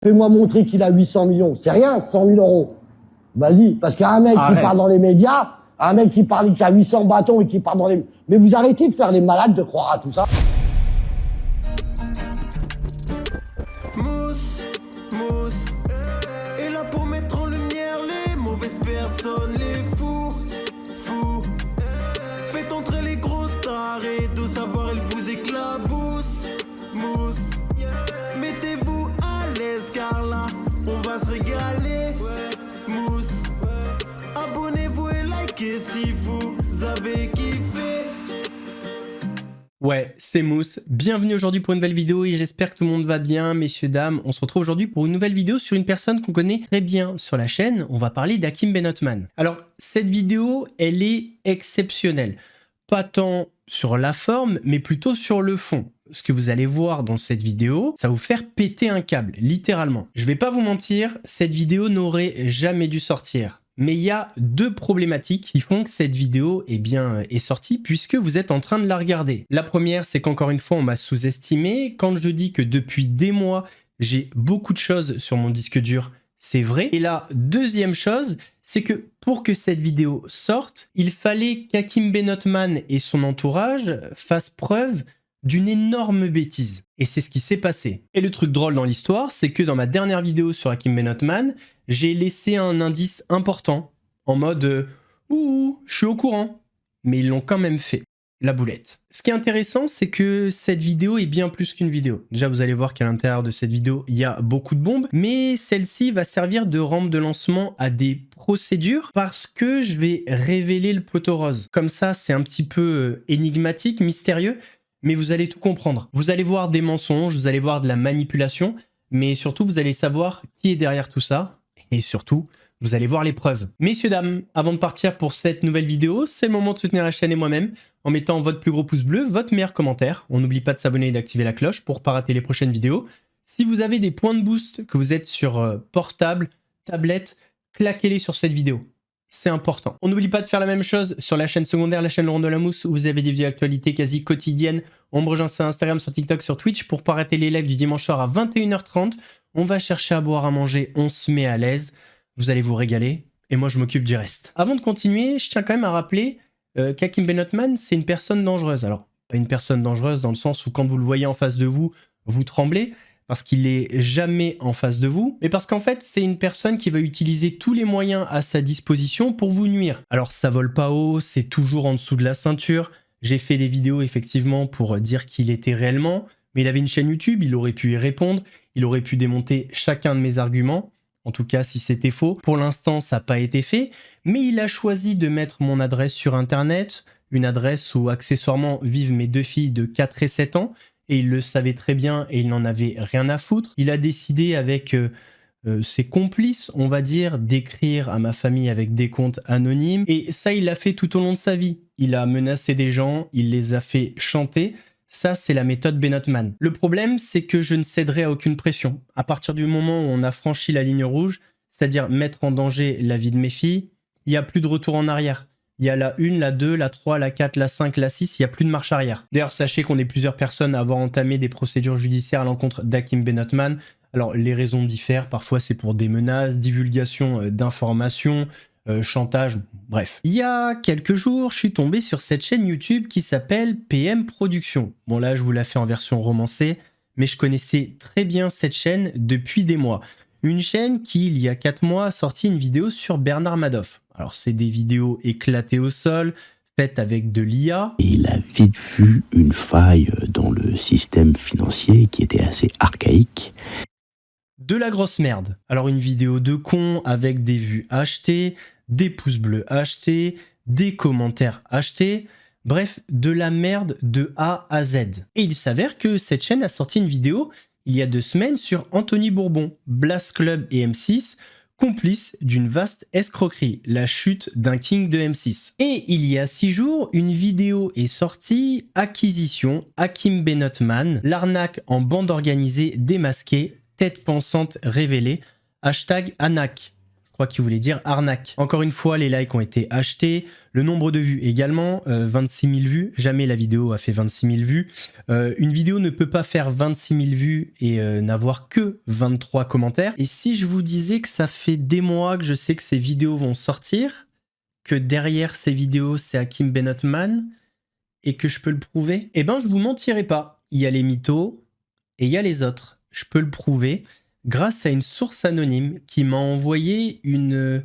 Fais-moi montrer qu'il a 800 millions. C'est rien, 100 000 euros. Vas-y, parce qu'il y a un mec qui parle dans les médias, un mec qui parle qui a 800 bâtons et qui parle dans les... Mais vous arrêtez de faire les malades, de croire à tout ça. Mousse est là pour mettre en lumière les mauvaises personnes, les fous. Faites entrer les gros tarés, de savoir elle vous éclabousse. Mousse, mettez-vous à l'aise car là, on va se régaler. Mousse, abonnez-vous et likez si vous avez kiffé. Ouais, c'est Mousse. Bienvenue aujourd'hui pour une nouvelle vidéo et j'espère que tout le monde va bien, messieurs, dames. On se retrouve aujourd'hui pour une nouvelle vidéo sur une personne qu'on connaît très bien sur la chaîne. On va parler d'Hakim Benotman. Alors, cette vidéo, elle est exceptionnelle. Pas tant sur la forme, mais plutôt sur le fond. Ce que vous allez voir dans cette vidéo, ça va vous faire péter un câble, littéralement. Je vais pas vous mentir, cette vidéo n'aurait jamais dû sortir. Mais il y a deux problématiques qui font que cette vidéo est sortie puisque vous êtes en train de la regarder. La première, c'est qu'encore une fois, on m'a sous-estimé. Quand je dis que depuis des mois, j'ai beaucoup de choses sur mon disque dur, c'est vrai. Et la deuxième chose, c'est que pour que cette vidéo sorte, il fallait qu'Hakim Benotman et son entourage fassent preuve d'une énorme bêtise. Et c'est ce qui s'est passé. Et le truc drôle dans l'histoire, c'est que dans ma dernière vidéo sur Hakim Benotman, j'ai laissé un indice important, en mode ouh, je suis au courant. Mais ils l'ont quand même fait, la boulette. Ce qui est intéressant, c'est que cette vidéo est bien plus qu'une vidéo. Déjà, vous allez voir qu'à l'intérieur de cette vidéo, il y a beaucoup de bombes, mais celle-ci va servir de rampe de lancement à des procédures parce que je vais révéler le poteau rose. Comme ça, c'est un petit peu énigmatique, mystérieux, mais vous allez tout comprendre. Vous allez voir des mensonges, vous allez voir de la manipulation, mais surtout, vous allez savoir qui est derrière tout ça. Et surtout, vous allez voir les preuves. Messieurs, dames, avant de partir pour cette nouvelle vidéo, c'est le moment de soutenir la chaîne et moi-même en mettant votre plus gros pouce bleu, votre meilleur commentaire. On n'oublie pas de s'abonner et d'activer la cloche pour ne pas rater les prochaines vidéos. Si vous avez des points de boost, que vous êtes sur portable, tablette, claquez-les sur cette vidéo. C'est important. On n'oublie pas de faire la même chose sur la chaîne secondaire, la chaîne Laurent de la Mousse, où vous avez des vidéos d'actualité quasi quotidiennes. On me rejoint sur Instagram, sur TikTok, sur Twitch pour ne pas rater les lives du dimanche soir à 21h30. On va chercher à boire, à manger, on se met à l'aise. Vous allez vous régaler et moi je m'occupe du reste. Avant de continuer, je tiens quand même à rappeler qu'Hakim Benotman, c'est une personne dangereuse. Alors, pas une personne dangereuse dans le sens où quand vous le voyez en face de vous, vous tremblez, parce qu'il est jamais en face de vous, mais parce qu'en fait, c'est une personne qui va utiliser tous les moyens à sa disposition pour vous nuire. Alors, ça vole pas haut, c'est toujours en dessous de la ceinture. J'ai fait des vidéos, effectivement, pour dire qui il était réellement, mais il avait une chaîne YouTube, il aurait pu y répondre, il aurait pu démonter chacun de mes arguments, en tout cas si c'était faux. Pour l'instant, ça n'a pas été fait, mais il a choisi de mettre mon adresse sur Internet, une adresse où accessoirement vivent mes deux filles de 4 et 7 ans, et il le savait très bien et il n'en avait rien à foutre. Il a décidé avec ses complices, on va dire, d'écrire à ma famille avec des comptes anonymes, et ça, il l'a fait tout au long de sa vie. Il a menacé des gens, il les a fait chanter. Ça, c'est la méthode Benotman. Le problème, c'est que je ne céderai à aucune pression. À partir du moment où on a franchi la ligne rouge, c'est-à-dire mettre en danger la vie de mes filles, il n'y a plus de retour en arrière. Il y a la 1, la 2, la 3, la 4, la 5, la 6, il n'y a plus de marche arrière. D'ailleurs, sachez qu'on est plusieurs personnes à avoir entamé des procédures judiciaires à l'encontre d'Hakim Benotman. Alors, les raisons diffèrent. Parfois, c'est pour des menaces, divulgation d'informations, chantage, bref. Il y a quelques jours, je suis tombé sur cette chaîne YouTube qui s'appelle PM Productions. Bon là, je vous la fais en version romancée, mais je connaissais très bien cette chaîne depuis des mois. Une chaîne qui, il y a 4 mois, a sorti une vidéo sur Bernard Madoff. Alors, c'est des vidéos éclatées au sol, faites avec de l'IA. Et il a vite vu une faille dans le système financier qui était assez archaïque. De la grosse merde. Alors une vidéo de con avec des vues achetées, des pouces bleus achetés, des commentaires achetés, bref, de la merde de A à Z. Et il s'avère que cette chaîne a sorti une vidéo il y a 2 semaines sur Anthony Bourbon, Blast Club et M6, complices d'une vaste escroquerie, la chute d'un king de M6. Et il y a 6 jours, une vidéo est sortie, acquisition, Hakim Benotman, l'arnaque en bande organisée démasquée, tête pensante révélée, hashtag ANAC. Je crois qu'il voulait dire arnaque. Encore une fois, les likes ont été achetés, le nombre de vues également, 26 000 vues. Jamais la vidéo a fait 26 000 vues. Une vidéo ne peut pas faire 26 000 vues et n'avoir que 23 commentaires. Et si je vous disais que ça fait des mois que je sais que ces vidéos vont sortir, que derrière ces vidéos, c'est Hakim Benotman, et que je peux le prouver, eh ben je vous mentirai pas. Il y a les mythos et il y a les autres. Je peux le prouver grâce à une source anonyme qui m'a envoyé une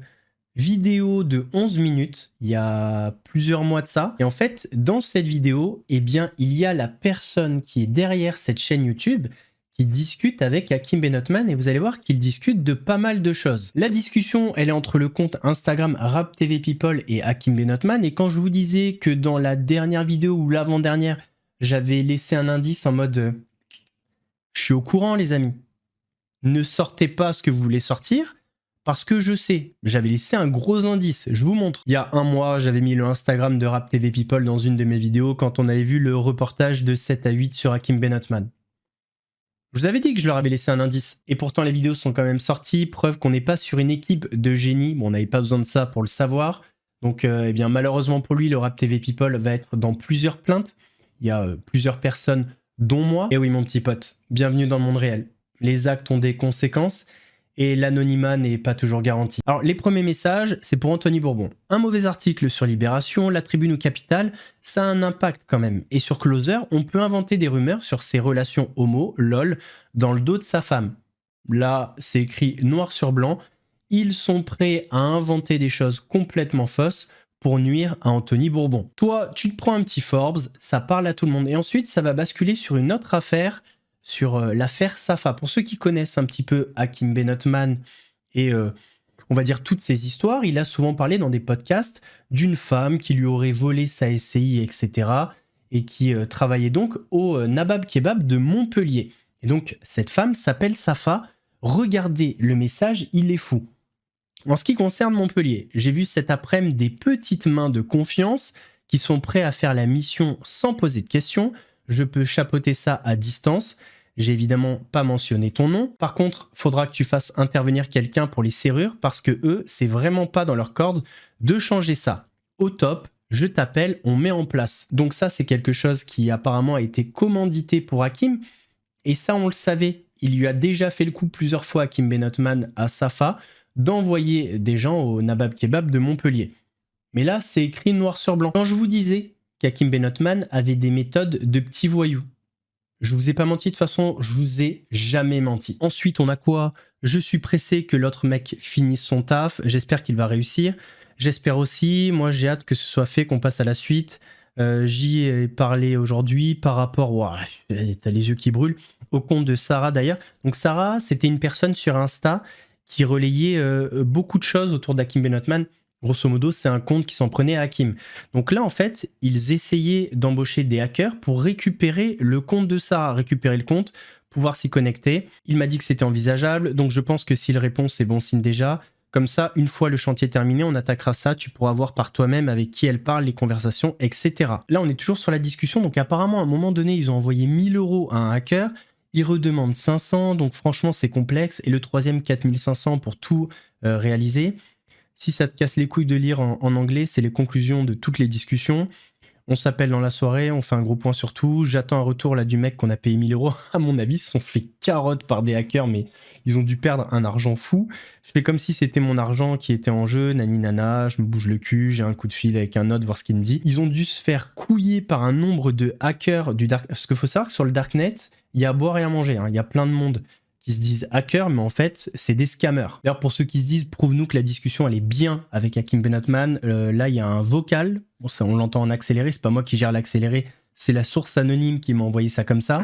vidéo de 11 minutes il y a plusieurs mois de ça. Et en fait, dans cette vidéo, eh bien, il y a la personne qui est derrière cette chaîne YouTube qui discute avec Hakim Benotman et vous allez voir qu'il discute de pas mal de choses. La discussion, elle est entre le compte Instagram Rap TV People et Hakim Benotman. Et quand je vous disais que dans la dernière vidéo ou l'avant-dernière, j'avais laissé un indice en mode je suis au courant les amis. Ne sortez pas ce que vous voulez sortir parce que je sais. J'avais laissé un gros indice. Je vous montre. Il y a un mois, j'avais mis le Instagram de Rap TV People dans une de mes vidéos quand on avait vu le reportage de 7 à 8 sur Hakim Benotman. Je vous avais dit que je leur avais laissé un indice. Et pourtant, les vidéos sont quand même sorties. Preuve qu'on n'est pas sur une équipe de génie. Bon, on n'avait pas besoin de ça pour le savoir. Donc, eh bien, malheureusement pour lui, le Rap TV People va être dans plusieurs plaintes. Il y a plusieurs personnes, dont moi. Et oui, mon petit pote, bienvenue dans le monde réel. Les actes ont des conséquences et l'anonymat n'est pas toujours garanti. Alors, les premiers messages, c'est pour Anthony Bourbon. Un mauvais article sur Libération, La Tribune ou Capital, ça a un impact quand même. Et sur Closer, on peut inventer des rumeurs sur ses relations homo, lol, dans le dos de sa femme. Là, c'est écrit noir sur blanc. Ils sont prêts à inventer des choses complètement fausses pour nuire à Anthony Bourbon. Toi, tu te prends un petit Forbes, ça parle à tout le monde. Et ensuite, ça va basculer sur une autre affaire, sur l'affaire Safa. Pour ceux qui connaissent un petit peu Hakim Benotman et on va dire toutes ces histoires, il a souvent parlé dans des podcasts d'une femme qui lui aurait volé sa SCI, etc. et qui travaillait donc au Nabab Kebab de Montpellier. Et donc cette femme s'appelle Safa. Regardez le message, il est fou. En ce qui concerne Montpellier, j'ai vu cet après-midi des petites mains de confiance qui sont prêts à faire la mission sans poser de questions. Je peux chapeauter ça à distance. J'ai évidemment pas mentionné ton nom. Par contre, faudra que tu fasses intervenir quelqu'un pour les serrures parce que eux, c'est vraiment pas dans leur corde de changer ça. Au top, je t'appelle, on met en place. Donc ça, c'est quelque chose qui apparemment a été commandité pour Hakim. Et ça, on le savait. Il lui a déjà fait le coup plusieurs fois, Hakim Benotman, à Safa, d'envoyer des gens au Nabab Kebab de Montpellier. Mais là, c'est écrit noir sur blanc. Quand je vous disais qu'Hakim Benotman avait des méthodes de petits voyous, je vous ai pas menti, de toute façon, je vous ai jamais menti. Ensuite, on a quoi? Je suis pressé que l'autre mec finisse son taf, j'espère qu'il va réussir. J'espère aussi, moi j'ai hâte que ce soit fait, qu'on passe à la suite. J'y ai parlé aujourd'hui par rapport, ouah, t'as les yeux qui brûlent, au compte de Sarah d'ailleurs. Donc Sarah, c'était une personne sur Insta qui relayait beaucoup de choses autour d'Hakim Benotman. Grosso modo, c'est un compte qui s'en prenait à Hakim. Donc là, en fait, ils essayaient d'embaucher des hackers pour récupérer le compte de Sarah, récupérer le compte, pouvoir s'y connecter. Il m'a dit que c'était envisageable, donc je pense que s'il répond, c'est bon signe déjà. Comme ça, une fois le chantier terminé, on attaquera ça, tu pourras voir par toi-même avec qui elle parle, les conversations, etc. Là, on est toujours sur la discussion, donc apparemment, à un moment donné, ils ont envoyé 1000 € à un hacker, ils redemandent 500, donc franchement, c'est complexe, et le troisième, 4500 pour tout réaliser. Si ça te casse les couilles de lire en anglais, c'est les conclusions de toutes les discussions. On s'appelle dans la soirée, on fait un gros point sur tout. J'attends un retour là du mec qu'on a payé 1000 €. À mon avis, ils se sont fait carotte par des hackers, mais ils ont dû perdre un argent fou. Je fais comme si c'était mon argent qui était en jeu, nani nana, je me bouge le cul, j'ai un coup de fil avec un autre, voir ce qu'il me dit. Ils ont dû se faire couiller par un nombre de hackers du dark. Parce qu'il faut savoir que sur le darknet, il y a à boire et à manger, hein. Il y a plein de monde qui se disent hackers, mais en fait, c'est des scammers. D'ailleurs, pour ceux qui se disent, prouve-nous que la discussion, elle est bien avec Hakim Benotman, là, il y a un vocal. Bon, ça, on l'entend en accéléré, c'est pas moi qui gère l'accéléré, c'est la source anonyme qui m'a envoyé ça comme ça.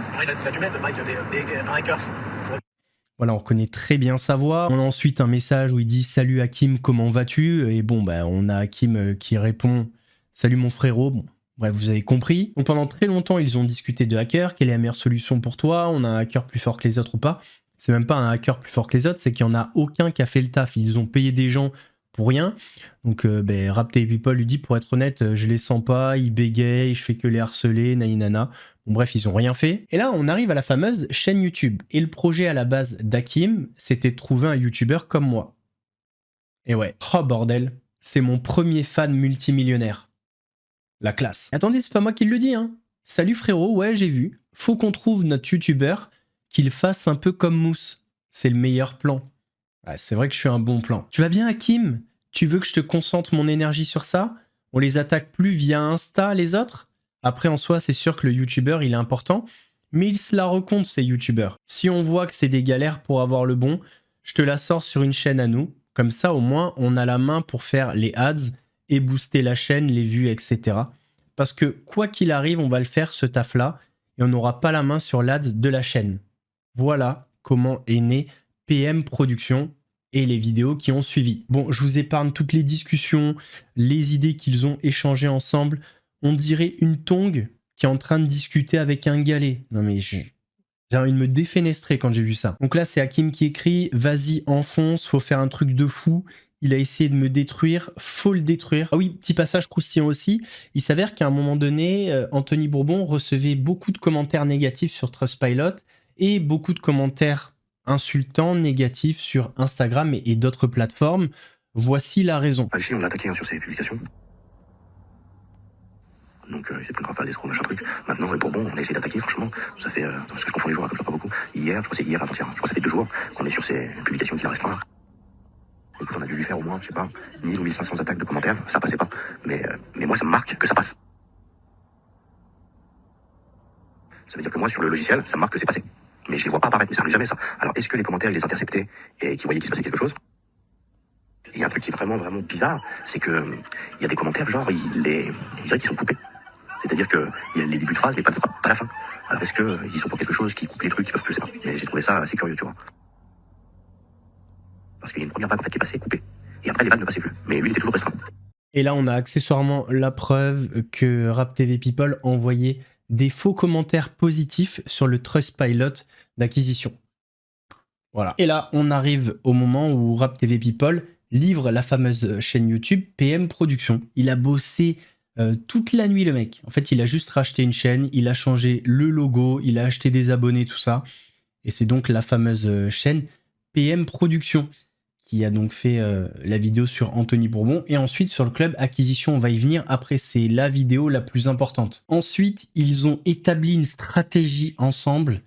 Voilà, on reconnaît très bien sa voix. On a ensuite un message où il dit « Salut Hakim, comment vas-tu ?» Et bon, bah, on a Hakim qui répond « Salut mon frérot ». Bon, bref, vous avez compris. Donc pendant très longtemps, ils ont discuté de hacker. Quelle est la meilleure solution pour toi? On a un hacker plus fort que les autres ou pas? C'est même pas un hacker plus fort que les autres, c'est qu'il n'y en a aucun qui a fait le taf. Ils ont payé des gens pour rien. Donc Rap TV People lui dit, pour être honnête, je les sens pas, ils bégayent, je fais que les harceler, naïnana. Bon bref, ils ont rien fait. Et là, on arrive à la fameuse chaîne YouTube. Et le projet à la base d'Hakim, c'était de trouver un YouTuber comme moi. Et ouais, oh bordel, c'est mon premier fan multimillionnaire. La classe. Attendez, c'est pas moi qui le dis, hein. Salut frérot, ouais, j'ai vu. Faut qu'on trouve notre youtubeur, qu'il fasse un peu comme Mousse. C'est le meilleur plan. Ouais, c'est vrai que je suis un bon plan. Tu vas bien, Hakim? Tu veux que je te concentre mon énergie sur ça? On les attaque plus via Insta, les autres? Après, en soi, c'est sûr que le youtubeur, il est important, mais il se la raconte, ces youtubeurs. Si on voit que c'est des galères pour avoir le bon, je te la sors sur une chaîne à nous. Comme ça, au moins, on a la main pour faire les ads et booster la chaîne, les vues, etc. Parce que quoi qu'il arrive, on va le faire, ce taf-là, et on n'aura pas la main sur l'ad de la chaîne. Voilà comment est né PM Production et les vidéos qui ont suivi. Bon, je vous épargne toutes les discussions, les idées qu'ils ont échangées ensemble. On dirait une tongue qui est en train de discuter avec un galet. Non mais j'ai envie de me défenestrer quand j'ai vu ça. Donc là, c'est Hakim qui écrit « Vas-y, enfonce, faut faire un truc de fou. Il a essayé de me détruire, faut le détruire. » Ah oui, petit passage croustillant aussi. Il s'avère qu'à un moment donné, Anthony Bourbon recevait beaucoup de commentaires négatifs sur Trustpilot et beaucoup de commentaires insultants, négatifs sur Instagram et d'autres plateformes. Voici la raison. Alchi, on l'a attaqué sur ses publications. Donc il s'est pris grave à l'escroc, machin truc. Maintenant, le Bourbon, on a essayé d'attaquer, franchement. Ça fait, parce que je confonds les jours, comme ça, pas beaucoup. Hier, je crois que c'est hier, avant-hier, je crois que ça fait 2 jours qu'on est sur ces publications qu'il a restreint. Écoute, on a dû lui faire au moins, je sais pas, 1000 ou 1500 attaques de commentaires. Ça passait pas. Mais moi, ça me marque que ça passe. Ça veut dire que moi, sur le logiciel, ça me marque que c'est passé. Mais je les vois pas apparaître, mais ça n'arrive jamais, ça. Alors, est-ce que les commentaires, ils les interceptaient et qu'ils voyaient qu'il se passait quelque chose? Il y a un truc qui est vraiment, vraiment bizarre, c'est que il y a des commentaires, genre, je dirais qu'ils sont coupés. C'est-à-dire que il y a les débuts de phrases, mais pas la fin. Alors, est-ce que ils sont pour quelque chose qui coupe les trucs, qui peuvent plus, je sais pas. Mais j'ai trouvé ça assez curieux, tu vois. Parce qu'il y a une première vague, en fait, qui est passée, coupée. Et après, les vagues ne passaient plus. Mais lui, il était toujours restreint. Et là, on a accessoirement la preuve que Rap TV People envoyait des faux commentaires positifs sur le Trustpilot d'acquisition. Voilà. Et là, on arrive au moment où Rap TV People livre la fameuse chaîne YouTube PM Production. Il a bossé toute la nuit, le mec. En fait, il a juste racheté une chaîne, il a changé le logo, il a acheté des abonnés, tout ça. Et c'est donc la fameuse chaîne PM Production qui a donc fait la vidéo sur Anthony Bourbon. Et ensuite, sur le club acquisition, on va y venir. Après, c'est la vidéo la plus importante. Ensuite, ils ont établi une stratégie ensemble.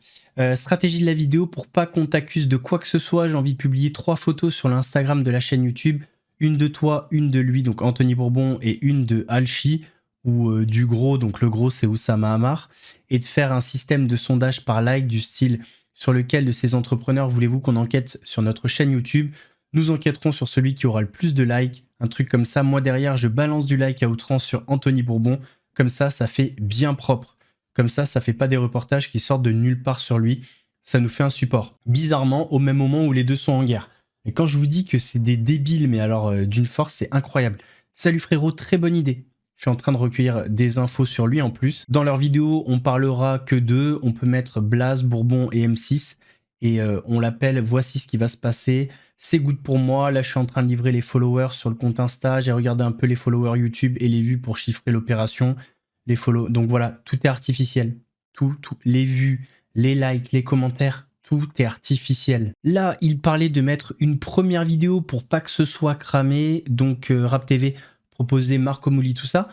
Stratégie de la vidéo pour pas qu'on t'accuse de quoi que ce soit. J'ai envie de publier 3 photos sur l'Instagram de la chaîne YouTube. Une de toi, une de lui, donc Anthony Bourbon, et une de Alchi, ou du gros, donc le gros c'est Oussama Hamar, et de faire un système de sondage par like du style sur lequel de ces entrepreneurs voulez-vous qu'on enquête sur notre chaîne YouTube. Nous enquêterons sur celui qui aura le plus de likes, un truc comme ça. Moi derrière, je balance du like à outrance sur Anthony Bourbon, comme ça fait bien propre. Comme ça fait pas des reportages qui sortent de nulle part sur lui. Ça nous fait un support. Bizarrement, au même moment où les deux sont en guerre. Et quand je vous dis que c'est des débiles, mais alors d'une force, c'est incroyable. Salut frérot, très bonne idée. Je suis en train de recueillir des infos sur lui en plus. Dans leur vidéo, on parlera que d'eux. On peut mettre Blaze, Bourbon et M6. Et on l'appelle « Voici ce qui va se passer. C'est good pour moi. Là, je suis en train de livrer les followers sur le compte Insta. J'ai regardé un peu les followers YouTube et les vues pour chiffrer l'opération. Donc voilà, tout est artificiel. Tout. Les vues, les likes, les commentaires. Tout est artificiel. Là, il parlait de mettre une première vidéo pour pas que ce soit cramé. Donc, Rap TV proposait Marco Mouli, tout ça.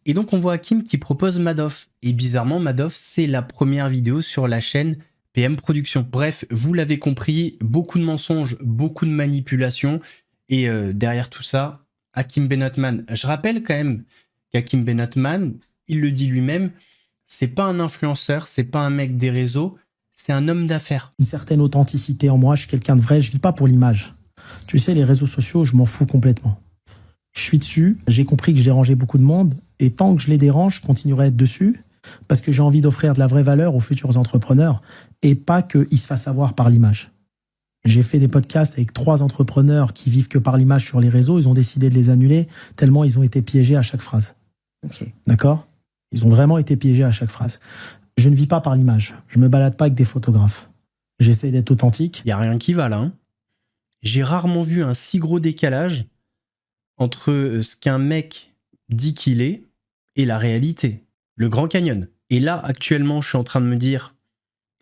Et donc, on voit Hakim qui propose Madoff. Et bizarrement, Madoff, c'est la première vidéo sur la chaîne PM Production. Bref, vous l'avez compris, beaucoup de mensonges, beaucoup de manipulations. Et derrière tout ça, Hakim Benotman. Je rappelle quand même qu'Hakim Benotman, il le dit lui-même, c'est pas un influenceur, c'est pas un mec des réseaux, c'est un homme d'affaires. Une certaine authenticité en moi, je suis quelqu'un de vrai, je vis pas pour l'image. Tu sais, les réseaux sociaux, je m'en fous complètement. Je suis dessus, j'ai compris que je dérangeais beaucoup de monde, et tant que je les dérange, je continuerai à être dessus, parce que j'ai envie d'offrir de la vraie valeur aux futurs entrepreneurs, et pas qu'ils se fassent avoir par l'image. J'ai fait des podcasts avec 3 entrepreneurs qui vivent que par l'image sur les réseaux, ils ont décidé de les annuler, tellement ils ont été piégés à chaque phrase. Okay. D'accord ? Ils ont vraiment été piégés à chaque phrase. Je ne vis pas par l'image. Je me balade pas avec des photographes. J'essaie d'être authentique. Il n'y a rien qui va là. Hein. J'ai rarement vu un si gros décalage entre ce qu'un mec dit qu'il est et la réalité. Le Grand Canyon. Et là, actuellement, je suis en train de me dire,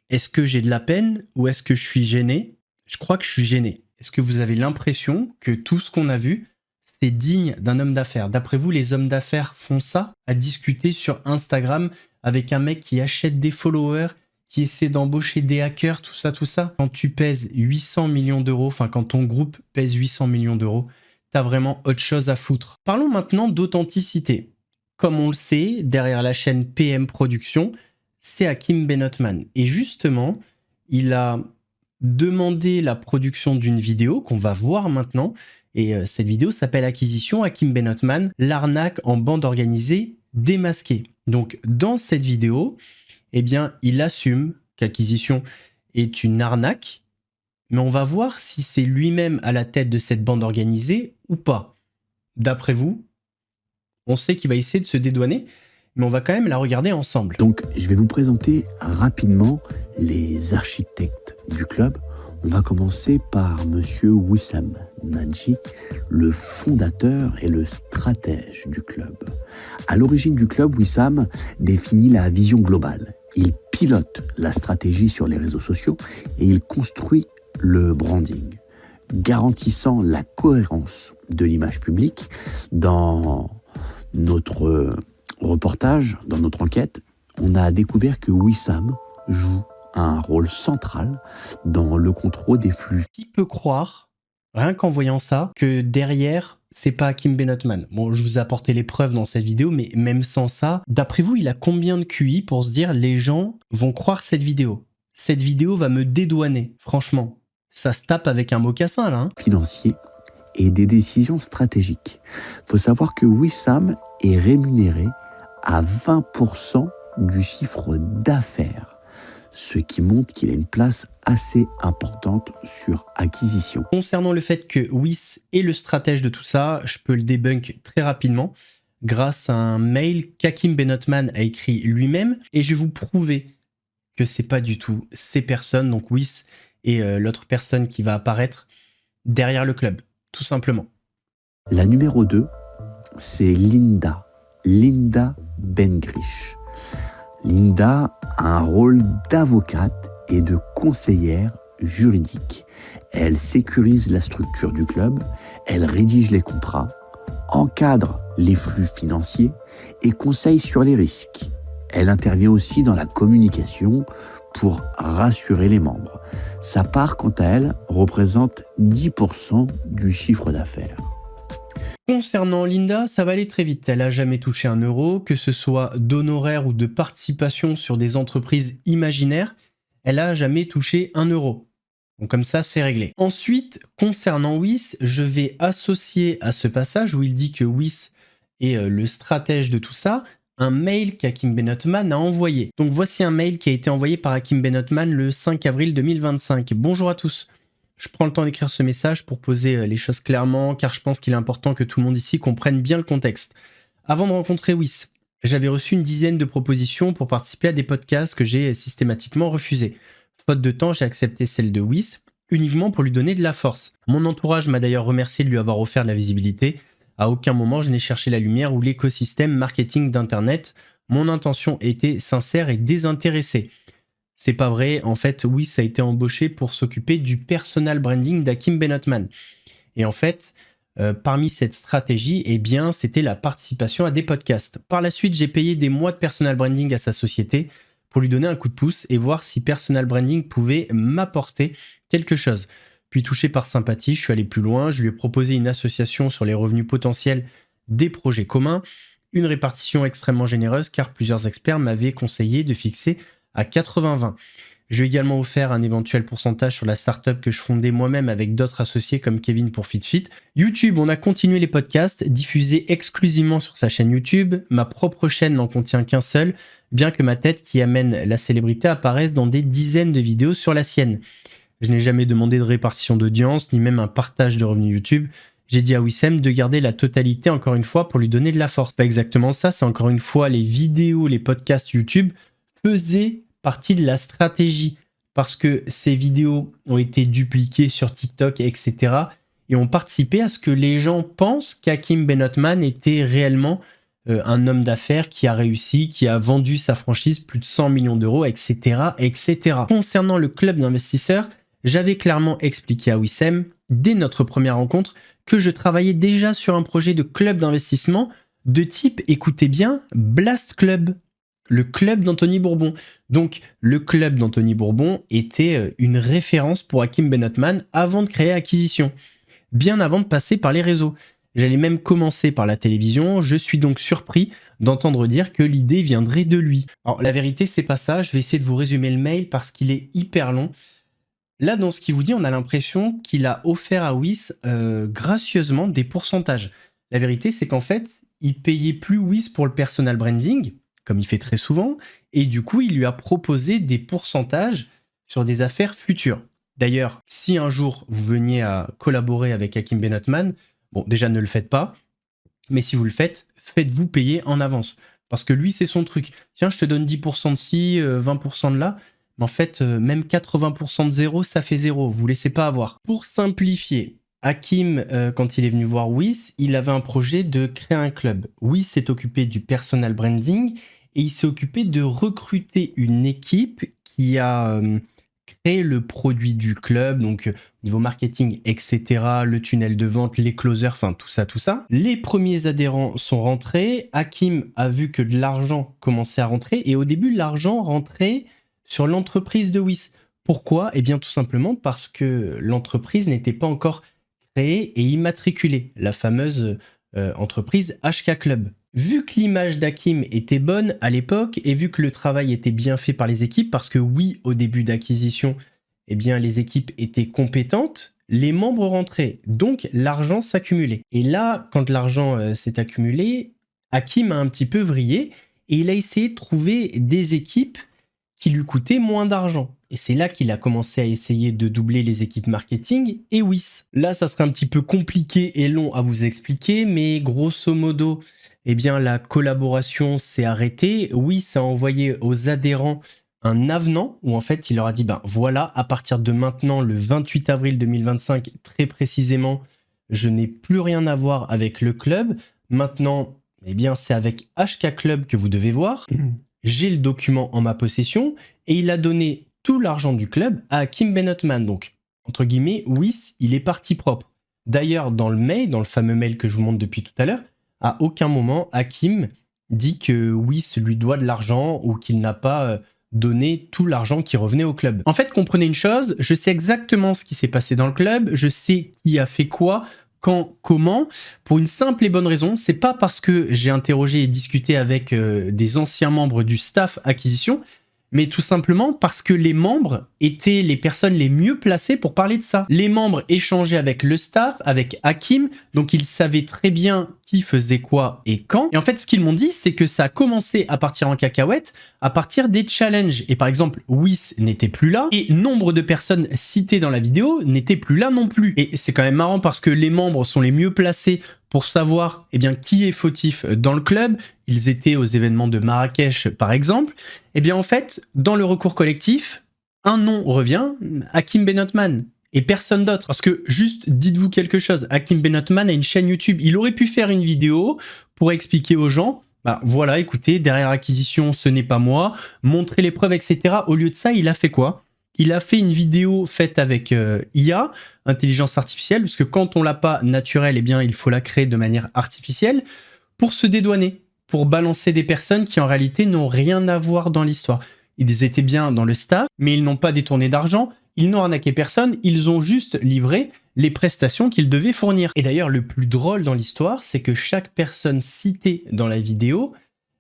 est-ce que j'ai de la peine ou est-ce que je suis gêné ? Je crois que je suis gêné. est-ce que vous avez l'impression que tout ce qu'on a vu, c'est digne d'un homme d'affaires? D'après vous, les hommes d'affaires font ça, à discuter sur Instagram avec un mec qui achète des followers, qui essaie d'embaucher des hackers, tout ça, tout ça? Quand tu pèses 800 millions d'euros, enfin quand ton groupe pèse 800 millions d'euros, t'as vraiment autre chose à foutre. Parlons maintenant d'authenticité. Comme on le sait, derrière la chaîne PM Productions, c'est Hakim Benotman. Et justement, il a demandé la production d'une vidéo qu'on va voir maintenant. Et cette vidéo s'appelle Acquisition Hakim Benotman, l'arnaque en bande organisée démasquée. Donc dans cette vidéo, eh bien, il assume qu'Acquisition est une arnaque, mais on va voir si c'est lui-même à la tête de cette bande organisée ou pas. D'après vous, on sait qu'il va essayer de se dédouaner, mais on va quand même la regarder ensemble. Donc, je vais vous présenter rapidement les architectes du club. On va commencer par monsieur Wissam Nadji, le fondateur et le stratège du club. À l'origine du club, Wissam définit la vision globale. Il pilote la stratégie sur les réseaux sociaux et il construit le branding, garantissant la cohérence de l'image publique. Dans notre reportage, dans notre enquête, on a découvert que Wissam joue un rôle central dans le contrôle des flux. Qui peut croire, rien qu'en voyant ça, que derrière, c'est pas Hakim Benotman? Bon, je vous ai apporté les preuves dans cette vidéo, mais même sans ça, d'après vous, il a combien de QI pour se dire les gens vont croire cette vidéo? Cette vidéo va me dédouaner, franchement. Ça se tape avec un mocassin, là. Financiers et des décisions stratégiques. Il faut savoir que Wissam est rémunéré à 20% du chiffre d'affaires, ce qui montre qu'il a une place assez importante sur Acquisition. Concernant le fait que Wiss est le stratège de tout ça, je peux le débunk très rapidement grâce à un mail qu'Hakim Benotman a écrit lui-même, et je vais vous prouver que c'est pas du tout ces personnes, donc Wiss et l'autre personne qui va apparaître derrière le club, tout simplement. La numéro 2, c'est Linda Bengrish. Linda a un rôle d'avocate et de conseillère juridique. Elle sécurise la structure du club, elle rédige les contrats, encadre les flux financiers et conseille sur les risques. Elle intervient aussi dans la communication pour rassurer les membres. Sa part, quant à elle, représente 10% du chiffre d'affaires. Concernant Linda, ça va aller très vite. Elle n'a jamais touché 1 euro, que ce soit d'honoraires ou de participation sur des entreprises imaginaires. Elle n'a jamais touché 1 euro. Donc comme ça, c'est réglé. Ensuite, concernant Wiss, je vais associer à ce passage où il dit que Wiss est le stratège de tout ça, un mail qu'Hakim Benotman a envoyé. Donc voici un mail qui a été envoyé par Hakim Benotman le 5 avril 2025. Bonjour à tous. Je prends le temps d'écrire ce message pour poser les choses clairement, car je pense qu'il est important que tout le monde ici comprenne bien le contexte. Avant de rencontrer Wiss, j'avais reçu une dizaine de propositions pour participer à des podcasts que j'ai systématiquement refusés. Faute de temps, j'ai accepté celle de Wiss, uniquement pour lui donner de la force. Mon entourage m'a d'ailleurs remercié de lui avoir offert de la visibilité. À aucun moment, je n'ai cherché la lumière ou l'écosystème marketing d'Internet. Mon intention était sincère et désintéressée. C'est pas vrai, en fait, Wiss a été embauché pour s'occuper du personal branding d'Hakim Benotman. Et en fait, parmi cette stratégie, eh bien, c'était la participation à des podcasts. Par la suite, j'ai payé des mois de personal branding à sa société pour lui donner un coup de pouce et voir si personal branding pouvait m'apporter quelque chose. Puis touché par sympathie, je suis allé plus loin, je lui ai proposé une association sur les revenus potentiels des projets communs, une répartition extrêmement généreuse car plusieurs experts m'avaient conseillé de fixer à 80-20. Je lui ai également offert un éventuel pourcentage sur la startup que je fondais moi-même avec d'autres associés comme Kevin pour FitFit. YouTube, on a continué les podcasts, diffusés exclusivement sur sa chaîne YouTube. Ma propre chaîne n'en contient qu'un seul, bien que ma tête qui amène la célébrité apparaisse dans des dizaines de vidéos sur la sienne. Je n'ai jamais demandé de répartition d'audience, ni même un partage de revenus YouTube. J'ai dit à Wissam de garder la totalité encore une fois pour lui donner de la force. Pas exactement ça, c'est encore une fois les vidéos, les podcasts YouTube faisaient partie de la stratégie parce que ces vidéos ont été dupliquées sur TikTok, etc. et ont participé à ce que les gens pensent qu'Hakim Benotman était réellement un homme d'affaires qui a réussi, qui a vendu sa franchise plus de 100 millions d'euros, etc., etc. Concernant le club d'investisseurs, J'avais clairement expliqué à Wissem, dès notre première rencontre, que je travaillais déjà sur un projet de club d'investissement de type, écoutez bien, Blast Club, le club d'Anthony Bourbon. Donc, le club d'Anthony Bourbon était une référence pour Hakim Benotman avant de créer Acquisition, bien avant de passer par les réseaux. J'allais même commencer par la télévision, je suis donc surpris d'entendre dire que l'idée viendrait de lui. Alors, la vérité, c'est pas ça, je vais essayer de vous résumer le mail parce qu'il est hyper long. Là, dans ce qu'il vous dit, on a l'impression qu'il a offert à Wiss gracieusement des pourcentages. La vérité, c'est qu'en fait, il payait plus Wiss pour le personal branding, comme il fait très souvent, et du coup, il lui a proposé des pourcentages sur des affaires futures. D'ailleurs, si un jour vous veniez à collaborer avec Hakim Benotman, bon, déjà ne le faites pas, mais si vous le faites, faites-vous payer en avance. Parce que lui, c'est son truc. Tiens, je te donne 10% de ci, 20% de là. Mais en fait, même 80% de zéro, ça fait zéro. Vous ne laissez pas avoir. Pour simplifier, Hakim, quand il est venu voir Wiss, il avait un projet de créer un club. Wiss s'est occupé du personal branding et il s'est occupé de recruter une équipe qui a créé le produit du club, donc niveau marketing, etc., le tunnel de vente, les closers, enfin tout ça. Les premiers adhérents sont rentrés. Hakim a vu que de l'argent commençait à rentrer et au début, l'argent rentrait sur l'entreprise de Wiss. Pourquoi ? Eh bien tout simplement parce que l'entreprise n'était pas encore créée et immatriculée, la fameuse entreprise HK Club. Vu que l'image d'Hakim était bonne à l'époque et vu que le travail était bien fait par les équipes, parce que oui, au début d'acquisition, eh bien les équipes étaient compétentes, les membres rentraient, donc l'argent s'accumulait. Et là, quand l'argent s'est accumulé, Hakim a un petit peu vrillé et il a essayé de trouver des équipes qui lui coûtait moins d'argent. Et c'est là qu'il a commencé à essayer de doubler les équipes marketing et Wiss. Là, ça serait un petit peu compliqué et long à vous expliquer, mais grosso modo, eh bien, la collaboration s'est arrêtée. Wiss a envoyé aux adhérents un avenant où en fait, il leur a dit, ben voilà, à partir de maintenant, le 28 avril 2025, très précisément, je n'ai plus rien à voir avec le club. Maintenant, eh bien, c'est avec HK Club que vous devez voir. J'ai le document en ma possession et il a donné tout l'argent du club à Hakim Benotman. Donc, entre guillemets, Wiss, il est parti propre. D'ailleurs, dans le mail, dans le fameux mail que je vous montre depuis tout à l'heure, à aucun moment, Hakim dit que Wiss lui doit de l'argent ou qu'il n'a pas donné tout l'argent qui revenait au club. En fait, comprenez une chose, je sais exactement ce qui s'est passé dans le club, je sais qui a fait quoi, quand, comment, pour une simple et bonne raison, c'est pas parce que j'ai interrogé et discuté avec des anciens membres du staff acquisition, mais tout simplement parce que les membres étaient les personnes les mieux placées pour parler de ça. Les membres échangeaient avec le staff, avec Hakim, donc ils savaient très bien qui faisait quoi et quand. Et en fait, ce qu'ils m'ont dit, c'est que ça a commencé à partir en cacahuète, à partir des challenges. Et par exemple, Wiss n'était plus là, et nombre de personnes citées dans la vidéo n'étaient plus là non plus. Et c'est quand même marrant parce que les membres sont les mieux placés pour savoir eh bien, qui est fautif dans le club. Ils étaient aux événements de Marrakech, par exemple. Eh bien, en fait, dans le recours collectif, un nom revient, Hakim Benotman, et personne d'autre. Parce que, juste, dites-vous quelque chose, Hakim Benotman a une chaîne YouTube. Il aurait pu faire une vidéo pour expliquer aux gens, bah voilà, écoutez, derrière acquisition, ce n'est pas moi, montrer les preuves, etc. Au lieu de ça, il a fait quoi ? Il a fait une vidéo faite avec IA, intelligence artificielle, parce que quand on l'a pas naturelle, eh bien, il faut la créer de manière artificielle, pour se dédouaner, pour balancer des personnes qui en réalité n'ont rien à voir dans l'histoire. Ils étaient bien dans le staff, mais ils n'ont pas détourné d'argent, ils n'ont arnaqué personne, ils ont juste livré les prestations qu'ils devaient fournir. Et d'ailleurs, le plus drôle dans l'histoire, c'est que chaque personne citée dans la vidéo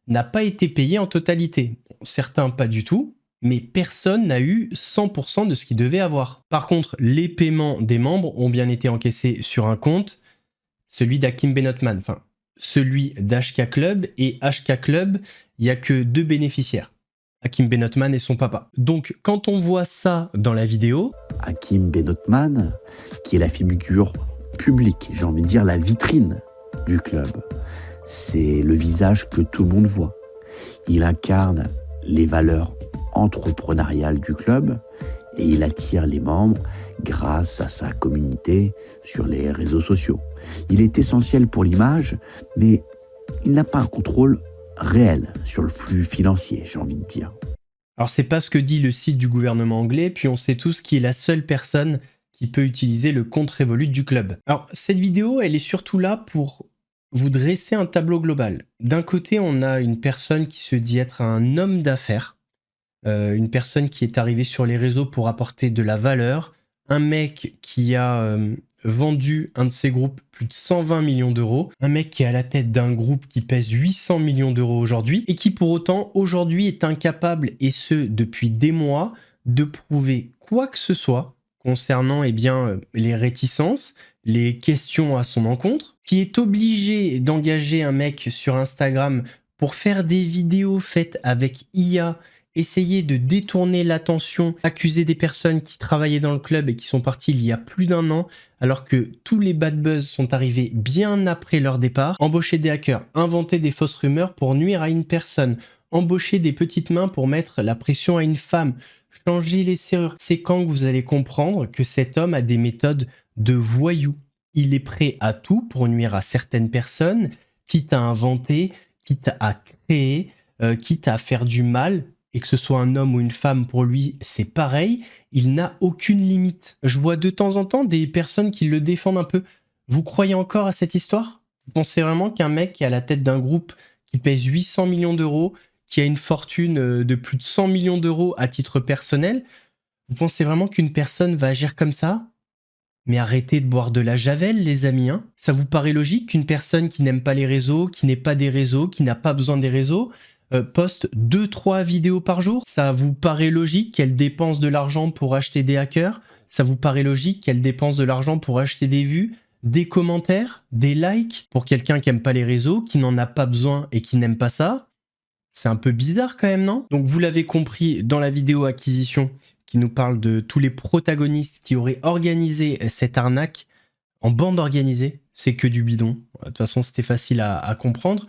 n'a pas été payée en totalité. Certains pas du tout, mais personne n'a eu 100% de ce qu'il devait avoir. Par contre, les paiements des membres ont bien été encaissés sur un compte, celui d'Hakim Benotman, enfin celui d'HK Club, et HK Club, il n'y a que 2 bénéficiaires, Hakim Benotman et son papa. Donc quand on voit ça dans la vidéo... Hakim Benotman, qui est la figure publique, j'ai envie de dire la vitrine du club, c'est le visage que tout le monde voit. Il incarne les valeurs entrepreneuriales du club et il attire les membres grâce à sa communauté sur les réseaux sociaux. Il est essentiel pour l'image, mais il n'a pas un contrôle réel sur le flux financier, j'ai envie de dire. Alors c'est pas ce que dit le site du gouvernement anglais, puis on sait tous qui est la seule personne qui peut utiliser le compte Revolut du club. Alors cette vidéo, elle est surtout là pour vous dresser un tableau global. D'un côté, on a une personne qui se dit être un homme d'affaires, une personne qui est arrivée sur les réseaux pour apporter de la valeur, un mec qui a vendu un de ses groupes plus de 120 millions d'euros, un mec qui est à la tête d'un groupe qui pèse 800 millions d'euros aujourd'hui et qui pour autant aujourd'hui est incapable, et ce depuis des mois, de prouver quoi que ce soit concernant les réticences, les questions à son encontre, qui est obligé d'engager un mec sur Instagram pour faire des vidéos faites avec IA, essayer de détourner l'attention, accuser des personnes qui travaillaient dans le club et qui sont parties il y a plus d'1 an, alors que tous les bad buzz sont arrivés bien après leur départ, embaucher des hackers, inventer des fausses rumeurs pour nuire à une personne, embaucher des petites mains pour mettre la pression à une femme, changer les serrures. C'est quand que vous allez comprendre que cet homme a des méthodes de voyou. Il est prêt à tout pour nuire à certaines personnes, quitte à inventer, quitte à créer, quitte à faire du mal. Et que ce soit un homme ou une femme, pour lui, c'est pareil. Il n'a aucune limite. Je vois de temps en temps des personnes qui le défendent un peu. Vous croyez encore à cette histoire? Vous pensez vraiment qu'un mec qui est à la tête d'un groupe qui pèse 800 millions d'euros, qui a une fortune de plus de 100 millions d'euros à titre personnel, vous pensez vraiment qu'une personne va agir comme ça? Mais arrêtez de boire de la javel, les amis. Hein. Ça vous paraît logique qu'une personne qui n'aime pas les réseaux, qui n'est pas des réseaux, qui n'a pas besoin des réseaux, poste 2-3 vidéos par jour? Ça vous paraît logique qu'elle dépense de l'argent pour acheter des hackers? Ça vous paraît logique qu'elle dépense de l'argent pour acheter des vues, des commentaires, des likes? Pour quelqu'un qui n'aime pas les réseaux, qui n'en a pas besoin et qui n'aime pas ça, c'est un peu bizarre quand même, non? Donc vous l'avez compris dans la vidéo acquisition qui nous parle de tous les protagonistes qui auraient organisé cette arnaque en bande organisée. C'est que du bidon. De toute façon, c'était facile à comprendre.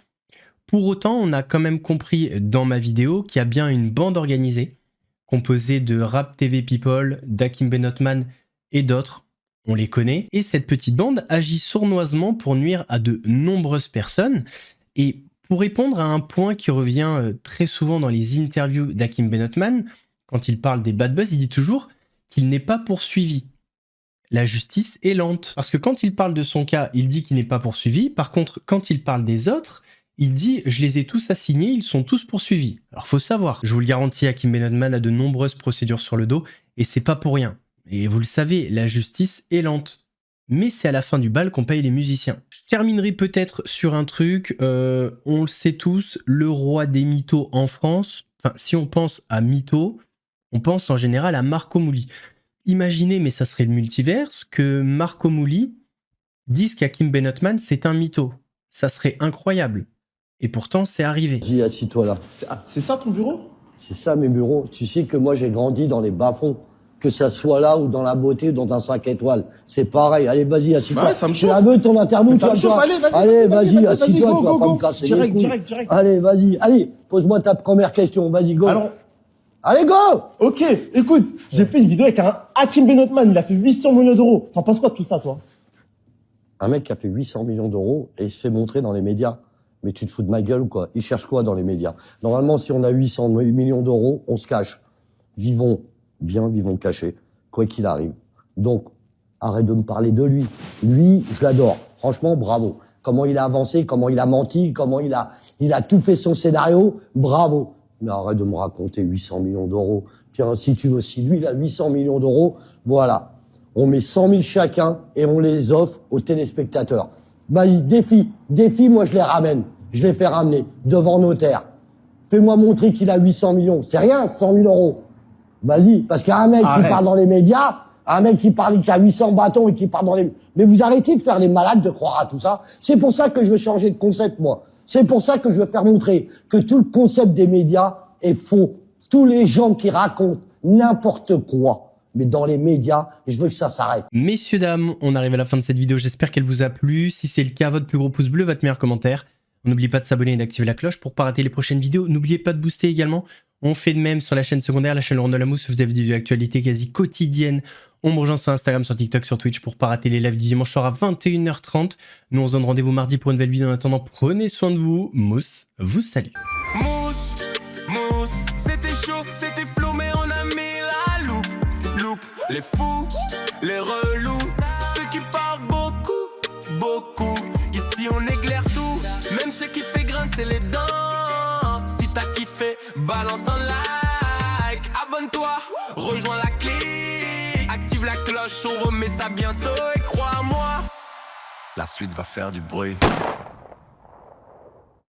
Pour autant, on a quand même compris dans ma vidéo qu'il y a bien une bande organisée composée de Rap TV People, d'Hakim Benotman et d'autres. On les connaît. Et cette petite bande agit sournoisement pour nuire à de nombreuses personnes. Et pour répondre à un point qui revient très souvent dans les interviews d'Hakim Benotman, quand il parle des bad buzz, il dit toujours qu'il n'est pas poursuivi. La justice est lente. Parce que quand il parle de son cas, il dit qu'il n'est pas poursuivi. Par contre, quand il parle des autres, il dit « je les ai tous assignés, ils sont tous poursuivis ». Alors faut savoir, je vous le garantis, Hakim Benotman a de nombreuses procédures sur le dos, et c'est pas pour rien. Et vous le savez, la justice est lente. Mais c'est à la fin du bal qu'on paye les musiciens. Je terminerai peut-être sur un truc, on le sait tous, le roi des mythos en France, enfin si on pense à mythos, on pense en général à Marco Mouli. Imaginez, mais ça serait le multiverse, que Marco Mouli dise qu'Hakim Benotman c'est un mytho. Ça serait incroyable. Et pourtant, c'est arrivé. Vas-y, assis-toi là. C'est ça ton bureau? C'est ça mes bureaux. Tu sais que moi j'ai grandi dans les bas-fonds. Que ça soit là ou dans la beauté ou dans un 5 étoiles. C'est pareil. Allez, vas-y, assis-toi. Bah ouais, ça me Je chauffe. la veux ton interview. Ça me chauffe. Allez, vas-y, assis-toi, tu vas pas me casser les couilles. Direct. Allez, vas-y. Allez, pose-moi ta première question. Vas-y, go. Alors, allez, go! ok, écoute, j'ai fait une vidéo avec un Hakim Benotman, il a fait 800 millions d'euros. T'en penses quoi de tout ça, toi? Un mec qui a fait 800 millions d'euros et il se fait montrer dans les médias. Mais tu te fous de ma gueule ou quoi? Il cherche quoi dans les médias? Normalement, si on a 800 millions d'euros, on se cache. Vivons bien, vivons cachés, quoi qu'il arrive. Donc, arrête de me parler de lui. Lui, je l'adore. Franchement, bravo. Comment il a avancé, comment il a menti, comment il a tout fait son scénario, bravo. Mais arrête de me raconter 800 millions d'euros. Tiens, si tu veux, si lui, il a 800 millions d'euros, voilà. On met 100 000 chacun et on les offre aux téléspectateurs. Vas-y, défi, moi je les ramène. Je les fais ramener devant notaire. Fais-moi montrer qu'il a 800 millions. C'est rien, 100 000 euros. Vas-y, parce qu'il y a un mec qui parle dans les médias, un mec qui parle qui a 800 bâtons et qui parle dans les... Mais vous arrêtez de faire les malades, de croire à tout ça. C'est pour ça que je veux changer de concept, moi. C'est pour ça que je veux faire montrer que tout le concept des médias est faux. Tous les gens qui racontent n'importe quoi. Mais dans les médias, je veux que ça s'arrête. Messieurs, dames, on arrive à la fin de cette vidéo. J'espère qu'elle vous a plu. Si c'est le cas, votre plus gros pouce bleu, votre meilleur commentaire. N'oubliez pas de s'abonner et d'activer la cloche pour ne pas rater les prochaines vidéos. N'oubliez pas de booster également. On fait de même sur la chaîne secondaire, la chaîne Laurent Delamousse. Vous avez des vidéos d'actualité quasi quotidiennes. On me rejoint sur Instagram, sur TikTok, sur Twitch pour ne pas rater les lives du dimanche soir à 21h30. Nous, on se donne rendez-vous mardi pour une nouvelle vidéo. En attendant, prenez soin de vous. Mousse vous salue. Mousse, c'était chaud, c'était Les fous, les relous, ceux qui parlent beaucoup, beaucoup. Ici on éclaire tout, même ceux qui fait grincer les dents. Si t'as kiffé, balance un like. Abonne-toi, rejoins la clique. Active la cloche, on remet ça bientôt. Et crois-moi, la suite va faire du bruit.